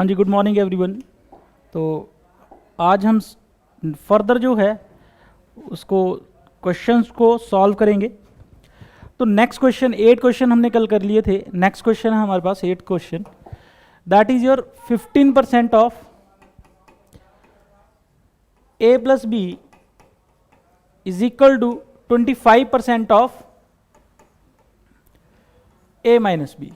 हाँ जी, good morning everyone. तो आज हम फर्दर जो है उसको क्वेश्चंस को सॉल्व करेंगे। तो नेक्स्ट क्वेश्चन 8 क्वेश्चन हमने कल कर लिए थे। नेक्स्ट क्वेश्चन है हमारे पास 8 question, that is your 15% of a plus B is equal to 25% of a minus B.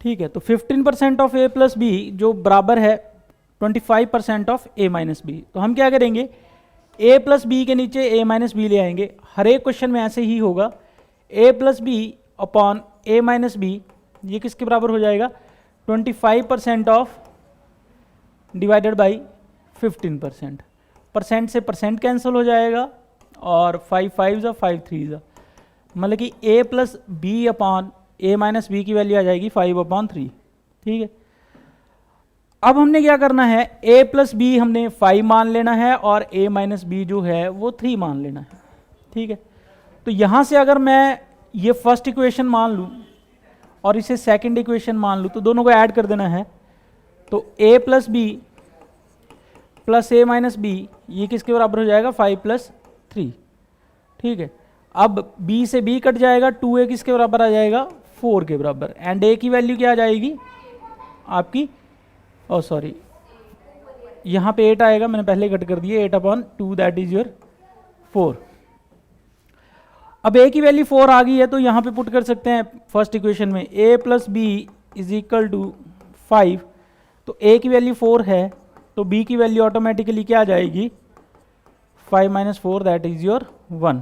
ठीक है, तो 15% ऑफ a प्लस बी जो बराबर है 25% ऑफ a माइनस बी। तो हम क्या करेंगे, a प्लस बी के नीचे a माइनस बी ले आएंगे। हर एक क्वेश्चन में ऐसे ही होगा। a plus B upon a minus B, ये किसके बराबर हो जाएगा, 25% ऑफ डिवाइडेड बाई 15%। परसेंट से परसेंट कैंसिल हो जाएगा और 5 5 जा 5 3 जा, मतलब कि a plus B upon a minus B की वैल्यू आ जाएगी 5/3। ठीक है, अब हमने क्या करना है, a प्लस बी हमने 5 मान लेना है और a माइनस बी जो है वो 3 मान लेना है। ठीक है, तो यहाँ से अगर मैं ये फर्स्ट इक्वेशन मान लूँ और इसे सेकंड इक्वेशन मान लूँ तो दोनों को ऐड कर देना है। तो a plus B plus a minus B ये किसके बराबर हो जाएगा, 5+3। ठीक है, अब b से b कट जाएगा, 2a किसके बराबर आ जाएगा, 4 के बराबर। एंड a की वैल्यू क्या आ जाएगी आपकी, सॉरी यहाँ पे 8 आएगा, मैंने पहले कट कर दिया, 8/2 दैट इज योर 4। अब a की वैल्यू 4 आ गई है तो यहाँ पे पुट कर सकते हैं फर्स्ट इक्वेशन में, a plus B is equal to 5। तो a की वैल्यू 4 है तो b की वैल्यू ऑटोमेटिकली क्या आ जाएगी, 5 - 4 दैट इज योर 1।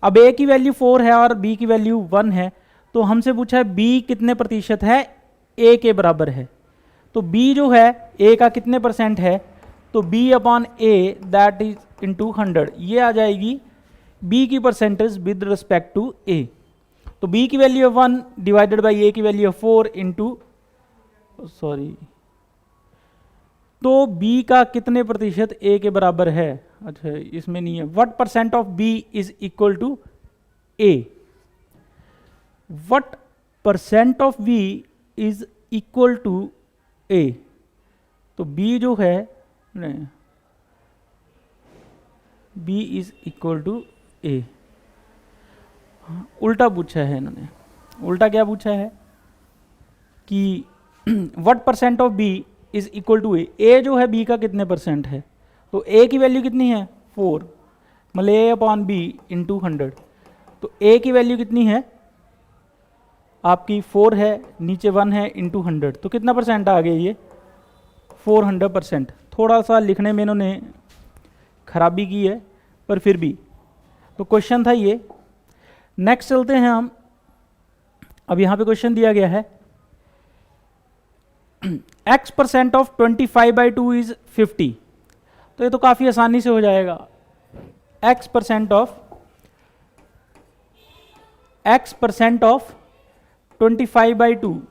अब a की वैल्यू 4 है और b की वैल्यू 1 है, तो हमसे पूछा है b कितने प्रतिशत है, a के बराबर है। तो b जो है a का कितने परसेंट है, तो b upon a that is into 100, ये आ जाएगी b की percentage with respect to a। तो b की वैल्यू है 1 डिवाइडेड बाई a की वैल्यू है 4 इंटू तो b का कितने प्रतिशत a के बराबर है, अच्छा इसमें नहीं है, what percent of b is equal to a, what percent of b is equal to a। तो b जो है नहीं, b is equal to a। उल्टा पूछा है इन्होंने, उल्टा क्या पूछा है कि what percent of b is equal to a जो है b का कितने परसेंट है, तो a की वैल्यू कितनी है 4, मतलब a अपॉन बी इंटू 100। तो a की वैल्यू कितनी है आपकी 4 है, नीचे 1 है, इंटू 100, तो कितना परसेंट आ गया ये 400%। थोड़ा सा लिखने में इन्होंने खराबी की है पर फिर भी, तो क्वेश्चन था ये। नेक्स्ट चलते हैं हम, अब यहाँ पे क्वेश्चन दिया गया है x% ऑफ 25/2 इज 50। तो ये तो काफ़ी आसानी से हो जाएगा, x% of 25/2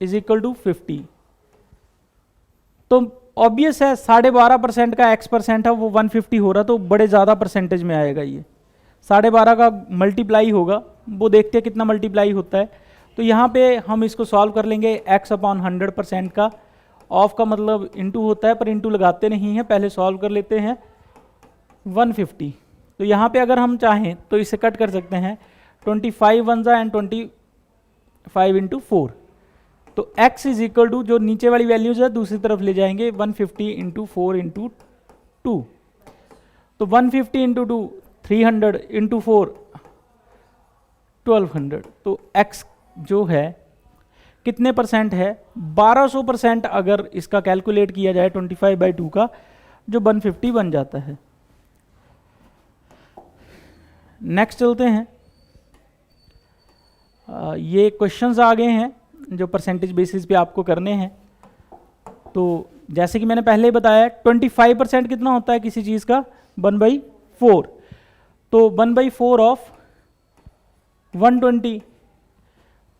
is equal to 50। तो ऑब्वियस है 12.5% का x% है वो 150 हो रहा, तो बड़े ज़्यादा परसेंटेज में आएगा ये, 12.5 का मल्टीप्लाई होगा, वो देखते हैं कितना मल्टीप्लाई होता है। तो यहाँ पे हम इसको सॉल्व कर लेंगे, x अपॉन 100% का, ऑफ का मतलब इंटू होता है पर इंटू लगाते नहीं हैं, पहले सॉल्व कर लेते हैं 150। तो यहाँ पे अगर हम चाहें तो इसे कट कर सकते हैं, 25 1 एंड 25 इंटू 4। तो x इज इक्वल टू जो नीचे वाली वैल्यूज है दूसरी तरफ ले जाएंगे, 150 इंटू 4 इंटू 2। तो 150 इंटू 2 300 इंटू 4 1200। तो x जो है कितने परसेंट है, 1200% अगर इसका कैलकुलेट किया जाए 25/2 का, जो 150 बन जाता है। नेक्स्ट चलते हैं, ये क्वेश्चंस आ गए हैं जो परसेंटेज बेसिस पे आपको करने हैं। तो जैसे कि मैंने पहले ही बताया 25% कितना होता है किसी चीज़ का, 1/4। तो 1/4 ऑफ 120,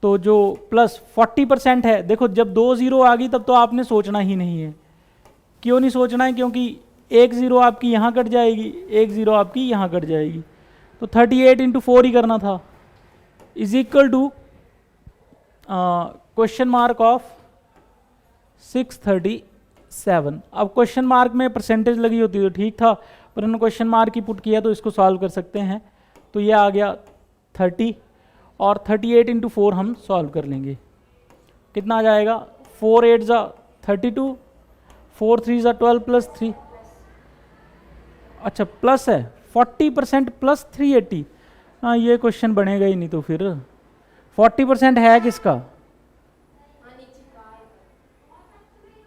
तो जो प्लस 40% है, देखो जब 2 0 आ गई तब तो आपने सोचना ही नहीं है। क्यों नहीं सोचना है, क्योंकि 1 0 आपकी यहाँ कट जाएगी, 1 0 आपकी यहाँ कट जाएगी, तो 38 इंटू 4 ही करना था, is equal to question mark of 637। अब क्वेश्चन मार्क में परसेंटेज लगी होती तो ठीक था, पर उन्होंने क्वेश्चन मार्क ही पुट किया तो इसको सॉल्व कर सकते हैं। तो ये आ गया 30 और 38 इंटू 4 हम सॉल्व कर लेंगे। कितना आ जाएगा? 4 8 ज़ा 32, 4 3 ज़ा 12 प्लस 3, अच्छा प्लस है 40% प्लस 380। हाँ ये क्वेश्चन बनेगा ही नहीं तो फिर 40% है किसका?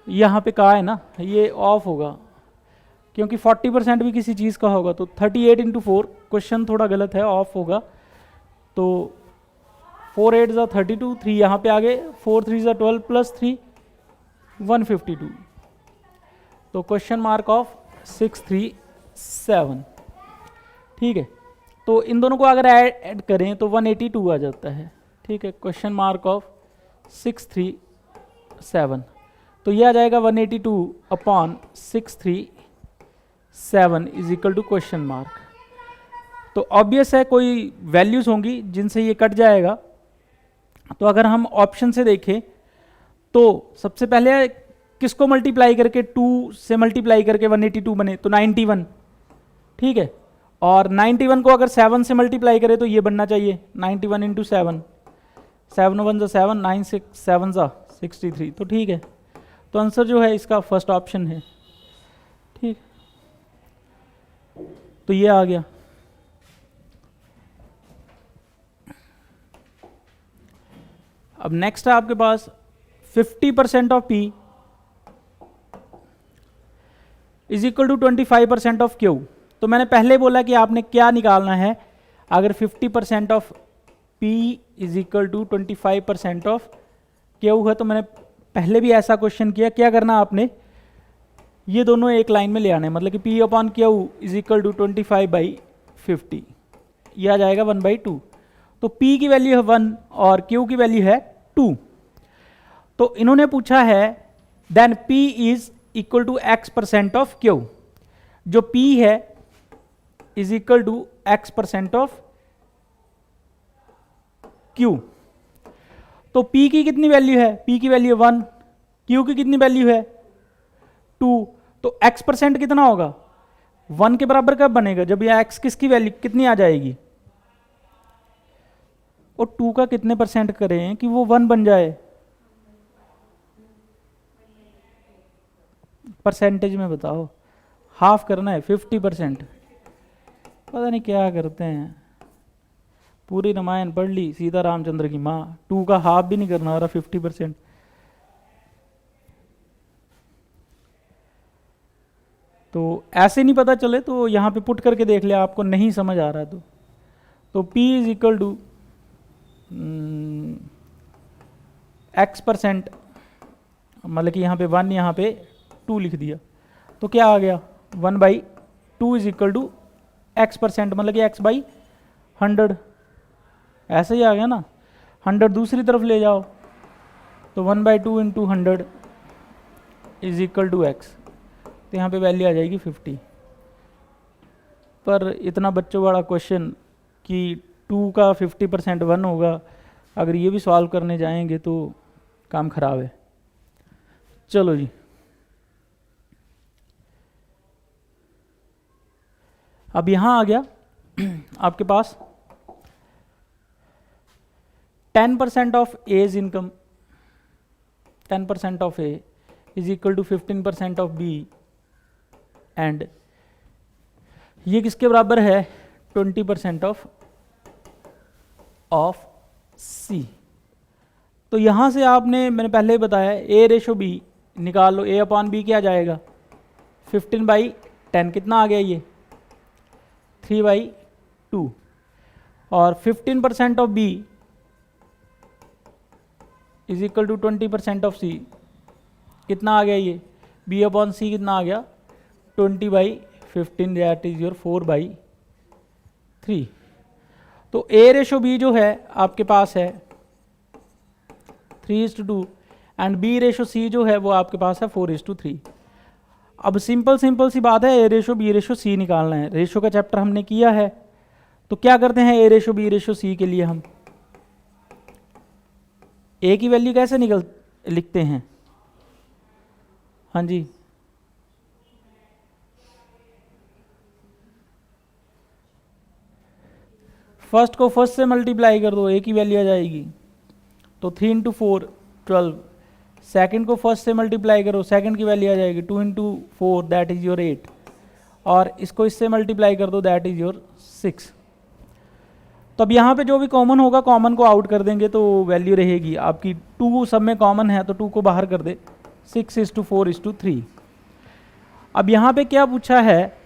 यहाँ पे कहा है ना, ये ऑफ होगा क्योंकि 40% भी किसी चीज़ का होगा। तो 38 इंटू 4, क्वेश्चन थोड़ा गलत है, ऑफ होगा। तो 4 8 ज़ा 32, 3 यहाँ पे आ गए, 4 3 ज़ा 12 प्लस 3 152। तो क्वेश्चन मार्क ऑफ 637। ठीक है, तो इन दोनों को अगर ऐड करें तो 182 आ जाता है। ठीक है, क्वेश्चन मार्क ऑफ 637। तो ये आ जाएगा 182 upon 637 is equal to question mark. तो ऑब्वियस है कोई वैल्यूज होंगी जिनसे ये कट जाएगा। तो अगर हम ऑप्शन से देखें तो सबसे पहले किसको मल्टीप्लाई करके 2 से मल्टीप्लाई करके 182 बने, तो 91। ठीक है, और 91 को अगर 7 से मल्टीप्लाई करें तो ये बनना चाहिए 91 इंटू 7, 7 1 ज़ा 7, 9 6 7 ज़ा 63। तो ठीक है, तो आंसर जो है इसका फर्स्ट ऑप्शन है। ठीक, तो ये आ गया। अब नेक्स्ट है आपके पास 50% of P is equal to 25% of Q। तो मैंने पहले बोला कि आपने क्या निकालना है, अगर 50% of P is equal to 25% of Q है, तो मैंने पहले भी ऐसा क्वेश्चन किया। क्या करना आपने, ये दोनों एक लाइन में ले आने, मतलब कि P upon Q is equal to 25/50, ये आ जाएगा 1/2। तो P की वैल्यू है 1 और Q की वैल्यू है 2। तो इन्होंने पूछा है then P is equal to X% of Q। जो P है is equal to X% of Q। तो P की कितनी वैल्यू है? P की वैल्यू 1, Q की कितनी वैल्यू है 2। तो X% कितना होगा? 1 के बराबर कब बनेगा? जब यह X किसकी वैल्यू कितनी आ जाएगी, और 2 का कितने परसेंट करें कि वो 1 बन जाए? परसेंटेज में बताओ, हाफ करना है 50%। पता नहीं क्या करते हैं, पूरी रामायण पढ़ ली, सीता रामचंद्र की माँ, 2 का हाफ भी नहीं करना और 50%। तो ऐसे नहीं पता चले तो यहाँ पे पुट करके देख लिया, आपको नहीं समझ आ रहा तो P is equal to X%, मतलब कि यहाँ पे 1, यहाँ पे 2 लिख दिया, तो क्या आ गया 1/2 इज इक्वल टू X%, मतलब कि X/100। ऐसे ही आ गया ना, 100 दूसरी तरफ ले जाओ तो 1/2 into 100 is equal to X। तो यहाँ पे वैल्यू आ जाएगी 50। पर इतना बच्चों वाला क्वेश्चन कि 2 का 50% 1 होगा, अगर ये भी सॉल्व करने जाएंगे तो काम खराब है। चलो जी, अब यहाँ आ गया आपके पास 10% of A's income, 10% of A is equal to 15% of B, and ये किसके बराबर है 20% ऑफ C। तो यहाँ से आपने, मैंने पहले ही बताया, A/B निकाल लो। A अपॉन B क्या जाएगा 15/10, कितना आ गया ये 3/2, और 15% of B is equal to 20% of C, कितना आ गया ये B अपॉन C, कितना आ गया 20/15, दैट इज योर 4/3। तो A/B जो है आपके पास है 3:2 एंड B/C जो है वो आपके पास है 4:3। अब सिंपल सी बात है, A/B/C निकालना है। रेशो का चैप्टर हमने किया है, तो क्या करते हैं A/B/C के लिए हम A की वैल्यू कैसे लिखते हैं, हाँ जी, फर्स्ट को फर्स्ट से मल्टीप्लाई कर दो, एक ही वैल्यू आ जाएगी, तो 3 इंटू 4 12। सेकंड को फर्स्ट से मल्टीप्लाई करो, सेकंड की वैल्यू आ जाएगी 2 इंटू 4 दैट इज योर 8, और इसको इससे मल्टीप्लाई कर दो दैट इज योर 6। तो अब यहाँ पे जो भी कॉमन होगा कॉमन को आउट कर देंगे तो वैल्यू रहेगी आपकी 2 सब में कॉमन है तो 2 को बाहर कर दे, 6:4:3। अब यहाँ पे क्या पूछा है,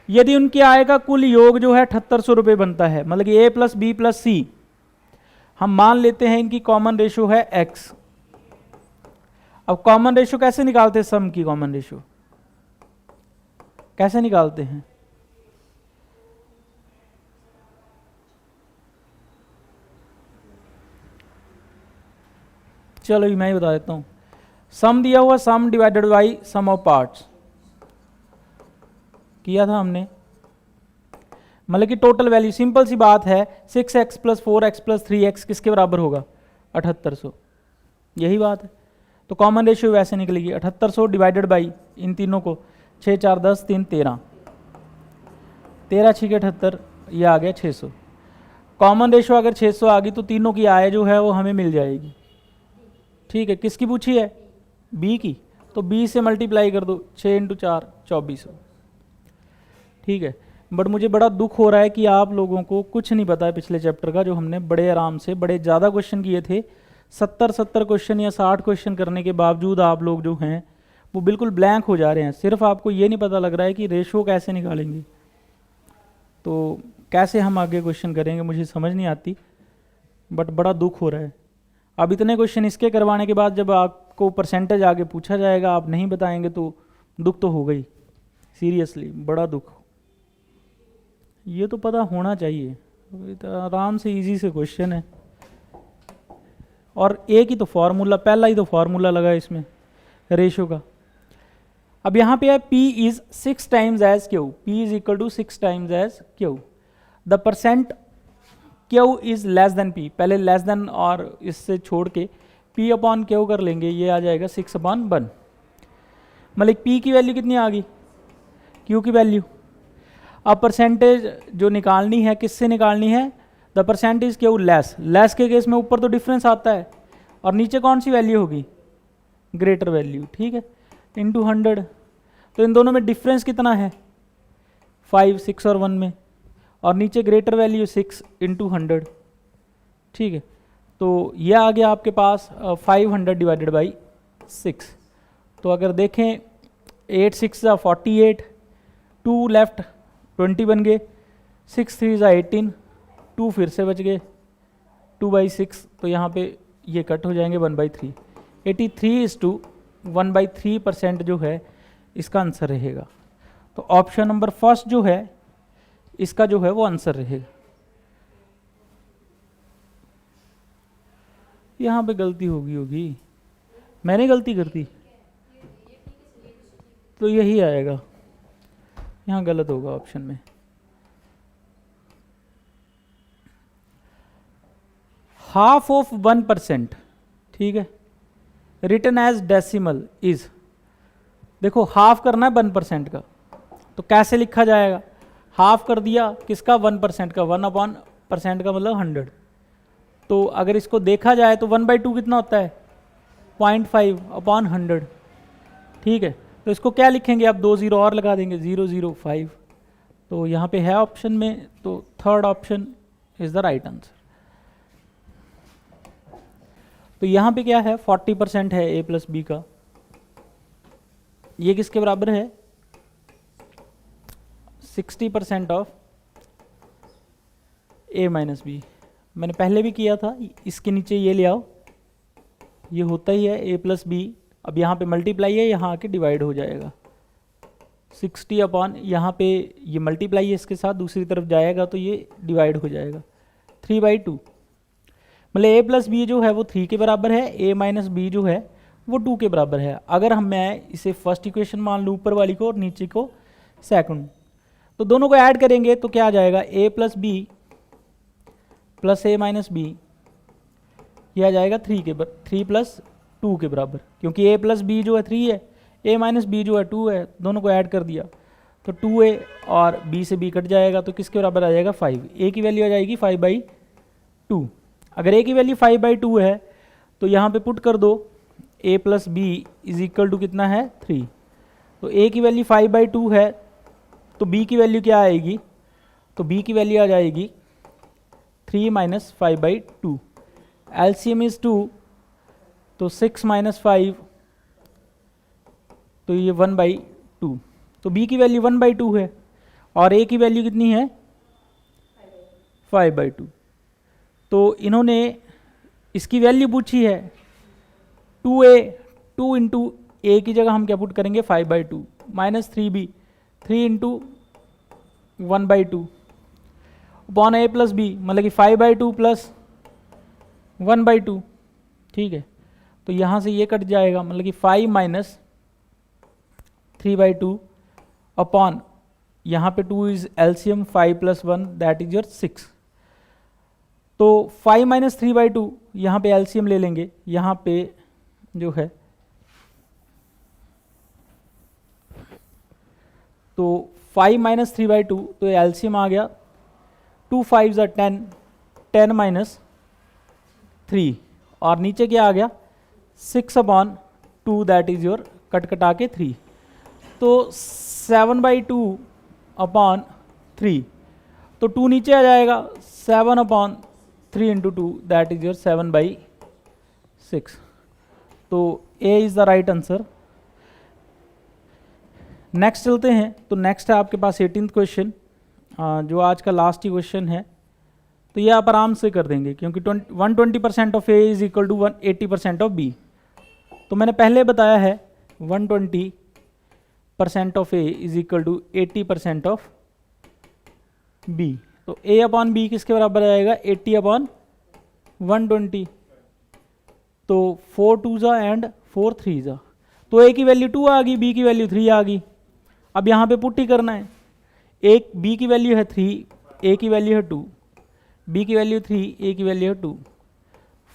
यदि उनकी आय का कुल योग जो है 7800 रुपये बनता है, मतलब कि A plus B plus C, हम मान लेते हैं इनकी कॉमन रेशो है x। अब कॉमन रेशो कैसे निकालते हैं, सम की कॉमन रेशो कैसे निकालते हैं, चलो मैं ही बता देता हूं। सम दिया हुआ sum divided by sum of parts किया था हमने, मतलब कि टोटल वैल्यू, सिंपल सी बात है 6x plus 4x plus 3x किसके बराबर होगा, 7800, यही बात है। तो कॉमन रेशियो वैसे निकलेगी 7800 डिवाइडेड बाई इन तीनों को, 6 4 10 3 13, 13 6 के 78, ये आ गया 600। कॉमन रेशियो अगर 600 आ गई तो तीनों की आय जो है वो हमें मिल जाएगी। ठीक है, किसकी पूछी है, B की, तो B से मल्टीप्लाई कर दो, 6 इंटू 4 2400। ठीक है, बट मुझे बड़ा दुख हो रहा है कि आप लोगों को कुछ नहीं पता है पिछले चैप्टर का, जो हमने बड़े आराम से बड़े ज़्यादा क्वेश्चन किए थे, 70 क्वेश्चन या 60 क्वेश्चन करने के बावजूद आप लोग जो हैं वो बिल्कुल ब्लैंक हो जा रहे हैं। सिर्फ आपको ये नहीं पता लग रहा है कि रेशो कैसे निकालेंगे, तो कैसे हम आगे क्वेश्चन करेंगे मुझे समझ नहीं आती, बट बड़ा दुख हो रहा है। अब इतने क्वेश्चन इसके करवाने के बाद जब आपको परसेंटेज आगे पूछा जाएगा आप नहीं बताएंगे तो दुख तो होगा ही, सीरियसली बड़ा दुख। ये तो पता होना चाहिए, तो आराम से इजी से क्वेश्चन है, और एक ही तो फार्मूला, पहला ही तो फार्मूला लगा इसमें रेशो का। अब यहाँ पे है P is 6 times as Q, P is equal to 6 times as Q, the percent Q is less than P, पहले लेस देन और इससे छोड़ के P अपॉन Q कर लेंगे, ये आ जाएगा 6/1। मतलब P की वैल्यू कितनी आ गई, Q की वैल्यू। अब परसेंटेज जो निकालनी है किससे निकालनी है, the percentage Q less, less के केस में ऊपर तो डिफरेंस आता है और नीचे कौन सी वैल्यू होगी, ग्रेटर वैल्यू। ठीक है, इंटू 100, तो इन दोनों में डिफरेंस कितना है 5, 6 और 1 में, और नीचे ग्रेटर वैल्यू 6 इंटू 100। ठीक है, तो यह आ गया आपके पास 500 डिवाइडेड बाई 6। तो अगर देखें 8 6 ज़ा 48, 2 लेफ्ट 20 बन गए, 6 3 ज़ा 18, 2 फिर से बच गए 2/6, तो यहाँ पे ये कट हो जाएंगे 1/3, 83:1/3% जो है इसका आंसर रहेगा। तो ऑप्शन नंबर फर्स्ट जो है इसका जो है वो आंसर रहेगा। यहाँ पे गलती होगी, मैंने गलती कर दी तो यही आएगा, यहाँ गलत होगा ऑप्शन में। हाफ ऑफ 1%, ठीक है, रिटन एज डेसिमल इज, देखो हाफ करना है 1% का, तो कैसे लिखा जाएगा, हाफ कर दिया किसका 1% का, 1/% का मतलब 100। तो अगर इसको देखा जाए तो 1/2 कितना होता है 0.5/100। ठीक है, तो इसको क्या लिखेंगे, आप 2 0 और लगा देंगे, 005। तो यहाँ पे है ऑप्शन में, तो third option is the right answer. तो यहाँ पे क्या है 40% है A प्लस B का, ये किसके बराबर है 60% ऑफ A माइनस B। मैंने पहले भी किया था, इसके नीचे ये ले आओ, ये होता ही है A प्लस B। अब यहाँ पे मल्टीप्लाई है, यहाँ आके डिवाइड हो जाएगा 60 अपॉन, यहाँ पे ये मल्टीप्लाई है इसके साथ, दूसरी तरफ जाएगा तो ये डिवाइड हो जाएगा 3/2। मतलब A प्लस बी जो है वो 3 के बराबर है, A माइनस बी जो है वो 2 के बराबर है। अगर मैं इसे फर्स्ट इक्वेशन मान लूँ ऊपर वाली को और नीचे को सेकंड, तो दोनों को ऐड करेंगे तो क्या आ जाएगा A plus B plus A minus B, यह आ जाएगा 3 प्लस 2 के बराबर, क्योंकि a प्लस बी जो है 3 है, a माइनस बी जो है 2 है, दोनों को ऐड कर दिया तो 2a और b से b कट जाएगा तो किसके बराबर आ जाएगा 5। a की वैल्यू आ जाएगी 5/2। अगर a की वैल्यू 5/2 है तो यहाँ पे पुट कर दो a plus B is equal to कितना है 3। तो a की वैल्यू 5/2 है तो b की वैल्यू क्या आएगी, तो b की वैल्यू आ जाएगी 3 माइनस 5/2। एलसीएम इज 2 तो 6 माइनस 5 तो ये 1/2। तो b की वैल्यू 1/2 है और a की वैल्यू कितनी है 5/2। तो इन्होंने इसकी वैल्यू पूछी है 2a, 2 इंटू ए की जगह हम क्या पुट करेंगे 5/2 minus 3b, 3 into 1/2 upon a plus B, मतलब कि 5/2 प्लस 1/2। ठीक है, तो यहाँ से ये कट जाएगा, मतलब कि 5 माइनस 3/2 अपॉन यहाँ पे 2 is LCM 5 plus 1 that is your 6। तो 5 माइनस 3/2 यहाँ पे एलसीएम ले लेंगे, यहाँ पे जो है तो 5 माइनस 3/2 तो एलसीएम आ गया 2 5 10, 10 माइनस 3 और नीचे क्या आ गया 6/2 दैट इज योर कट कटा के 3। तो 7/2 अपॉन 3, तो 2 नीचे आ जाएगा 7/3 इंटू 2 दैट इज योर 7/6। तो A is the right answer. Next चलते हैं, तो नेक्स्ट है आपके पास 18th क्वेश्चन, जो आज का लास्ट ही क्वेश्चन है। तो ये आप आराम से कर देंगे क्योंकि 120% of A is equal to 80% of B. तो मैंने पहले बताया है 120% of A is equal to 80% of B. तो ए अपॉन बी किसके बराबर आएगा 80/120। तो 4 2 एंड 4 3 तो ए की वैल्यू 2 आ गई, बी की वैल्यू 3 आ गई। अब यहाँ पे पुट ही करना है, एक बी की वैल्यू है 3, ए की वैल्यू है 2, बी की वैल्यू 3, ए की वैल्यू है 2,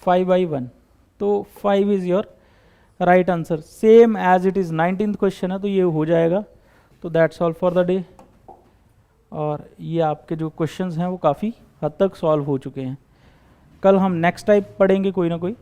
5/1। तो 5 is your right answer, same as it is 19th question है तो ये हो जाएगा। तो that's all for the day. और ये आपके जो क्वेश्चंस हैं वो काफ़ी हद तक सॉल्व हो चुके हैं। कल हम नेक्स्ट टाइप पढ़ेंगे कोई ना कोई।